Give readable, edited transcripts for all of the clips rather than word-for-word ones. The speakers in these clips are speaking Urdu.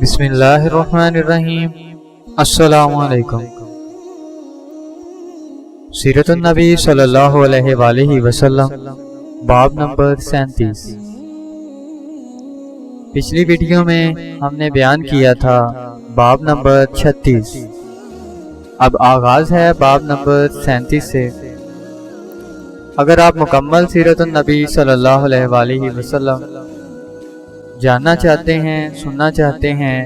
بسم اللہ الرحمن الرحیم۔ السلام علیکم۔ سیرت النبی صلی اللہ علیہ وآلہ وسلم، باب نمبر 37۔ پچھلی ویڈیو میں ہم نے بیان کیا تھا باب نمبر 36۔ اب آغاز ہے باب نمبر 37 سے۔ اگر آپ مکمل سیرت النبی صلی اللہ علیہ وآلہ وسلم جاننا چاہتے ہیں، سننا چاہتے ہیں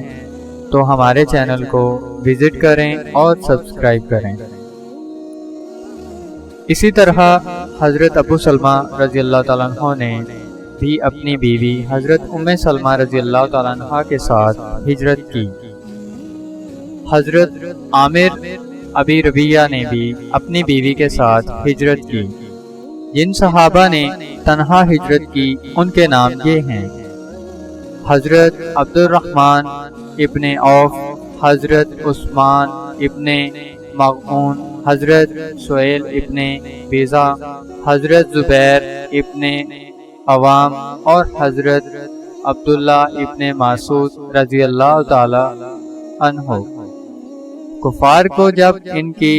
تو ہمارے چینل کو وزٹ کریں اور سبسکرائب کریں۔ اسی طرح حضرت ابو سلمہ رضی اللہ تعالیٰ عنہ نے بھی اپنی بیوی حضرت ام سلمہ رضی اللہ تعالیٰ عنہ کے ساتھ ہجرت کی۔ حضرت عامر ابی ربیعہ نے بھی اپنی بیوی کے ساتھ ہجرت کی۔ جن صحابہ نے تنہا ہجرت کی ان کے نام یہ ہیں: حضرت عبد الرحمن ابن عوف، حضرت عثمان ابن مغعون، حضرت سہیل ابن بیضہ، حضرت زبیر ابن عوام اور حضرت عبداللہ ابن مسعود رضی اللہ تعالی عنہ۔ کفار کو جب ان کی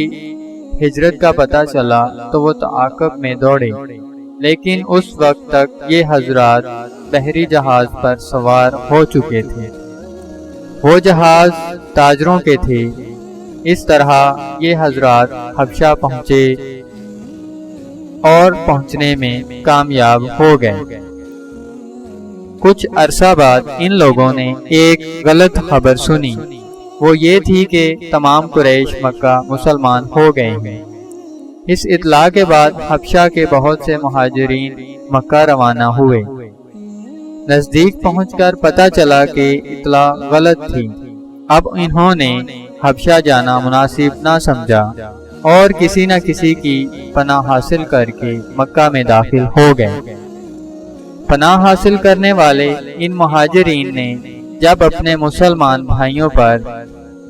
ہجرت کا پتہ چلا تو وہ تعاقب میں دوڑے، لیکن اس وقت تک یہ حضرات بحری جہاز پر سوار ہو چکے تھے۔ وہ جہاز تاجروں کے تھے۔ اس طرح یہ حضرات حبشہ پہنچے اور پہنچنے میں کامیاب ہو گئے۔ کچھ عرصہ بعد ان لوگوں نے ایک غلط خبر سنی۔ وہ یہ تھی کہ تمام قریش مکہ مسلمان ہو گئے ہیں۔ اس اطلاع کے بعد حبشہ کے بہت سے مہاجرین مکہ روانہ ہوئے۔ نزدیک پہنچ کر پتہ چلا کہ اطلاع غلط تھی۔ اب انہوں نے حبشہ جانا مناسب نہ سمجھا اور کسی نہ کسی کی پناہ حاصل کر کے مکہ میں داخل ہو گئے۔ پناہ حاصل کرنے والے ان مہاجرین نے جب اپنے مسلمان بھائیوں پر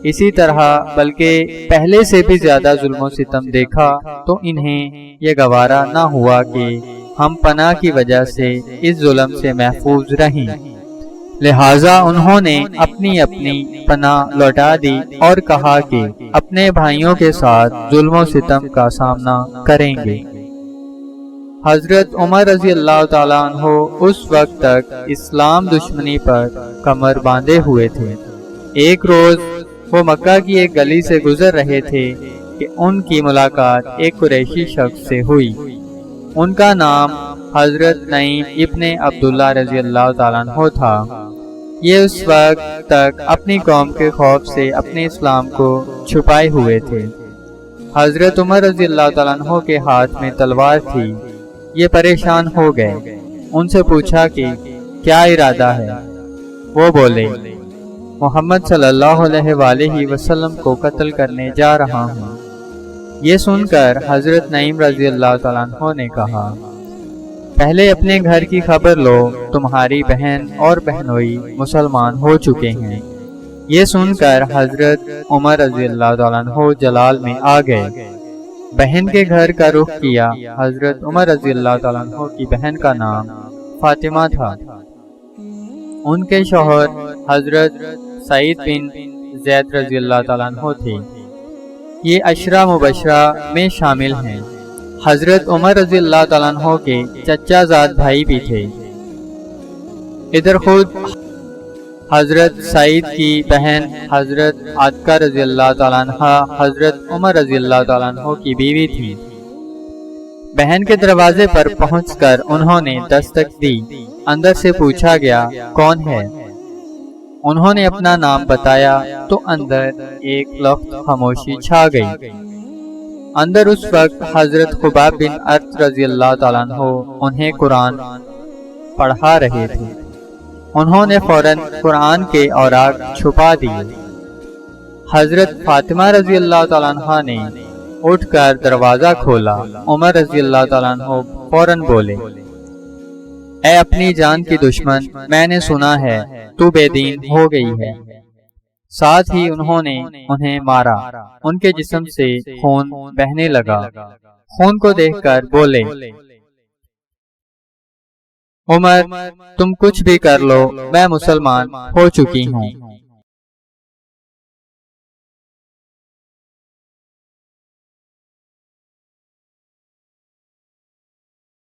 اسی طرح بلکہ پہلے سے بھی زیادہ ظلم و ستم دیکھا تو انہیں یہ گوارا نہ ہوا کہ ہم پناہ کی وجہ سے اس ظلم سے محفوظ رہیں، لہٰذا انہوں نے اپنی پناہ لوٹا دی اور کہا کہ اپنے بھائیوں کے ساتھ ظلم و ستم کا سامنا کریں گے۔ حضرت عمر رضی اللہ تعالیٰ عنہ اس وقت تک اسلام دشمنی پر کمر باندھے ہوئے تھے۔ ایک روز وہ مکہ کی ایک گلی سے گزر رہے تھے کہ ان کی ملاقات ایک قریشی شخص سے ہوئی۔ ان کا نام حضرت نعیم ابن عبداللہ رضی اللہ تعالیٰ عنہ تھا۔ یہ اس وقت تک اپنی قوم کے خوف سے اپنے اسلام کو چھپائے ہوئے تھے۔ حضرت عمر رضی اللہ تعالیٰ عنہ کے ہاتھ میں تلوار تھی۔ یہ پریشان ہو گئے۔ ان سے پوچھا کہ کیا ارادہ ہے؟ وہ بولے، محمد صلی اللہ علیہ وآلہ وسلم کو قتل کرنے جا رہا ہوں۔ یہ سن کر حضرت نعیم رضی اللہ تعالیٰ عنہ نے کہا، پہلے اپنے گھر کی خبر لو، تمہاری بہن اور بہنوئی مسلمان ہو چکے ہیں۔ یہ سن کر حضرت عمر رضی اللہ تعالیٰ عنہ جلال میں آ گئے۔ بہن کے گھر کا رخ کیا۔ حضرت عمر رضی اللہ تعالیٰ عنہ کی بہن کا نام فاطمہ تھا۔ ان کے شوہر حضرت سعید بن زید رضی اللہ تعالیٰ عنہ تھے۔ یہ عشرہ مبشرہ میں شامل ہیں۔ حضرت عمر رضی اللہ تعالیٰ عنہ کے چچا زاد بھائی بھی تھے۔ ادھر خود حضرت سعید کی بہن حضرت عاتکہ رضی اللہ تعالیٰ عنہ حضرت عمر رضی اللہ تعالیٰ عنہ کی بیوی تھی۔ بہن کے دروازے پر پہنچ کر انہوں نے دستک دی۔ اندر سے پوچھا گیا کون ہے؟ انہوں نے اپنا نام بتایا تو اندر ایک لخت خاموشی چھا گئی۔ اندر اس وقت حضرت خباب بن ارت رضی اللہ تعالیٰ عنہ انہیں قرآن پڑھا رہے تھے۔ انہوں نے فوراً قرآن کے اوراق چھپا دیے۔ حضرت فاطمہ رضی اللہ تعالیٰ عنہ نے اٹھ کر دروازہ کھولا۔ عمر رضی اللہ تعالیٰ عنہ فوراً بولے، اے اپنی جان کی دشمن، میں نے سنا ہے تو بے دین ہو گئی ہے۔ ساتھ ہی انہوں نے انہیں مارا۔ ان کے جسم سے خون بہنے لگا۔ خون کو دیکھ کر بولے، عمر تم کچھ بھی کر لو، میں مسلمان ہو چکی ہوں۔